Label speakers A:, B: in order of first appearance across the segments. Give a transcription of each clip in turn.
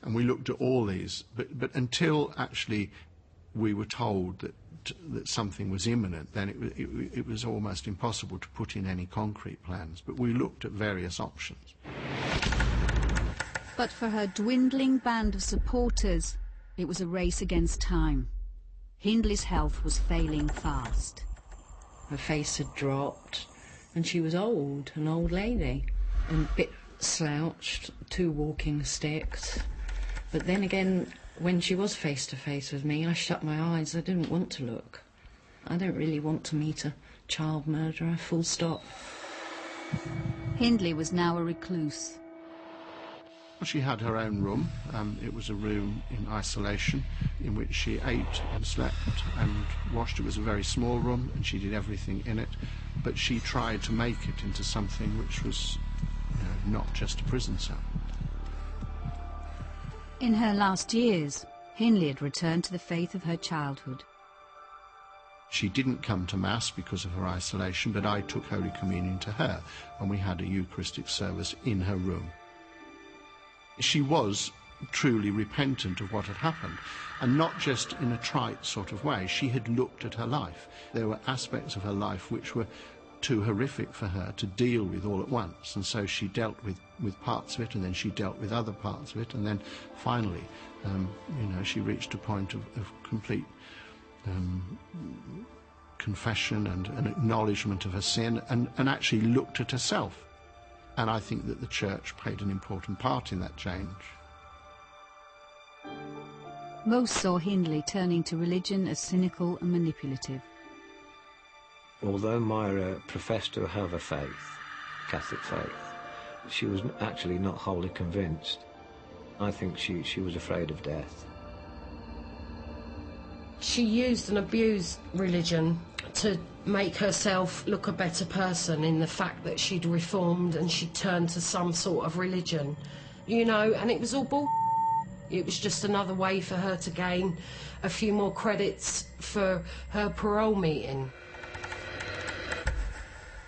A: And we looked at all these, but until actually we were told that something was imminent, then it was almost impossible to put in any concrete plans. But we looked at various options.
B: But for her dwindling band of supporters, it was a race against time. Hindley's health was failing fast.
C: Her face had dropped, and she was old, an old lady, and a bit slouched, 2 walking sticks. But then again, when she was face to face with me, I shut my eyes. I didn't want to look. I don't really want to meet a child murderer, full stop.
B: Hindley was now a recluse.
A: She had her own room. It was a room in isolation in which she ate and slept and washed. It was a very small room and she did everything in it, but she tried to make it into something which was, not just a prison cell.
B: In her last years, Hindley had returned to the faith of her childhood.
A: She didn't come to Mass because of her isolation, but I took Holy Communion to her, and we had a Eucharistic service in her room. She was truly repentant of what had happened, and not just in a trite sort of way. She had looked at her life. There were aspects of her life which were too horrific for her to deal with all at once, and so she dealt with parts of it, and then she dealt with other parts of it, and then finally, she reached a point of complete confession and an acknowledgement of her sin, and actually looked at herself. And I think that the Church played an important part in that change.
B: Most saw Hindley turning to religion as cynical and manipulative.
D: Although Myra professed to have a faith, Catholic faith, she was actually not wholly convinced. I think she was afraid of death.
E: She used and abused religion to make herself look a better person, in the fact that she'd reformed and she'd turned to some sort of religion, and it was all bull. It was just another way for her to gain a few more credits for her parole meeting.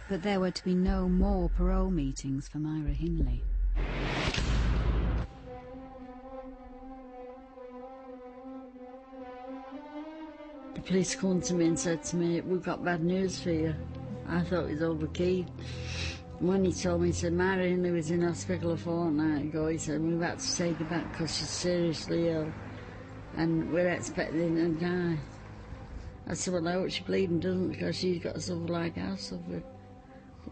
B: But there were to be no more parole meetings for Myra Hindley.
F: The police came to me and said to me, "We've got bad news for you." I thought it was overkeyed. When he told me, he said, "Myra Hindley was in hospital a fortnight ago." He said, "We've had to take her back because she's seriously ill and we're expecting her to die." I said, "Well, I hope she bleeding doesn't, because she's got to suffer like I suffered."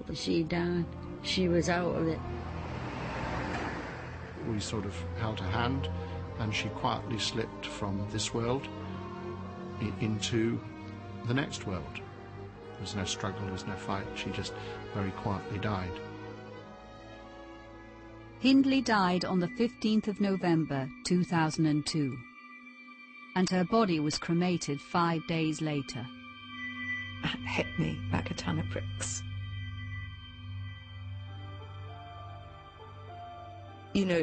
F: But she died. She was out of it.
A: We sort of held her hand, and she quietly slipped from this world into the next world. There was no struggle, there was no fight. She just very quietly died.
B: Hindley died on the 15th of November 2002, and her body was cremated 5 days later.
G: That hit me like a ton of bricks.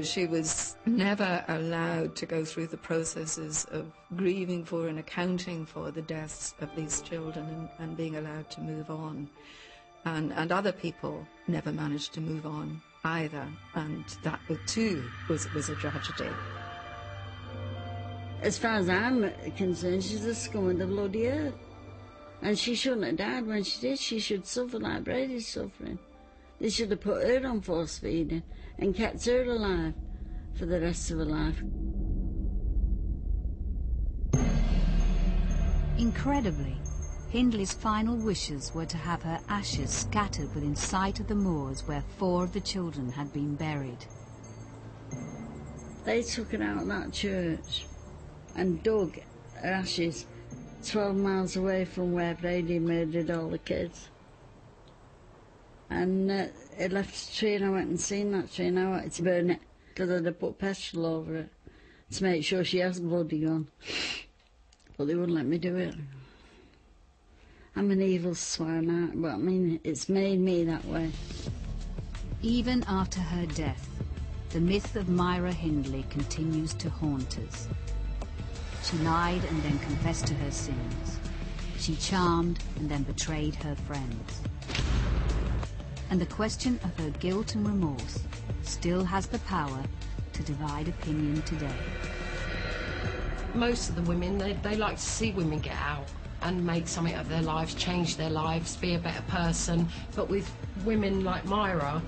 G: She was never allowed to go through the processes of grieving for and accounting for the deaths of these children and being allowed to move on. And other people never managed to move on either, and that too was a tragedy.
F: As far as I'm concerned, she's a scum of the bloody earth. And she shouldn't have died when she did. She should suffer like Brady's suffering. They should have put her on force feeding and kept her alive for the rest of her life.
B: Incredibly, Hindley's final wishes were to have her ashes scattered within sight of the moors where 4 of the children had been buried.
F: They took her out of that church and dug her ashes 12 miles away from where Brady murdered all the kids. And it left a tree, and I went and seen that tree, and I wanted to burn it because I'd have put petrol over it to make sure she has bloody gone. But they wouldn't let me do it. I'm an evil swine, but I mean, it's made me that way.
B: Even after her death, the myth of Myra Hindley continues to haunt us. She lied and then confessed to her sins. She charmed and then betrayed her friends. And the question of her guilt and remorse still has the power to to divide opinion today.
E: Most of the women, they like to see women get out and make something of their lives, change their lives, be a better person. But with women like Myra,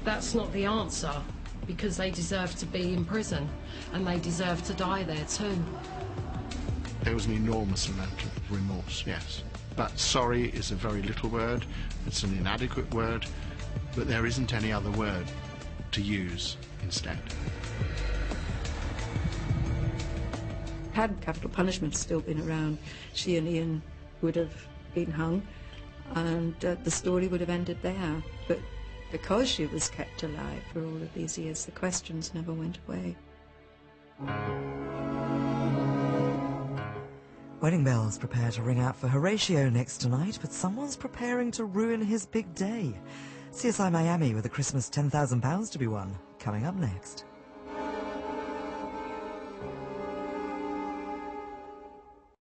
E: that's not the answer, because they deserve to be in prison and they deserve to die there too.
A: There was an enormous amount of remorse, yes. But sorry is a very little word, it's an inadequate word, but there isn't any other word to use instead.
G: Had capital punishment still been around, she and Ian would have been hung, and the story would have ended there. But because she was kept alive for all of these years, the questions never went away.
H: Wedding bells prepare to ring out for Horatio next tonight, but someone's preparing to ruin his big day. CSI Miami with a Christmas £10,000 to be won, coming up next.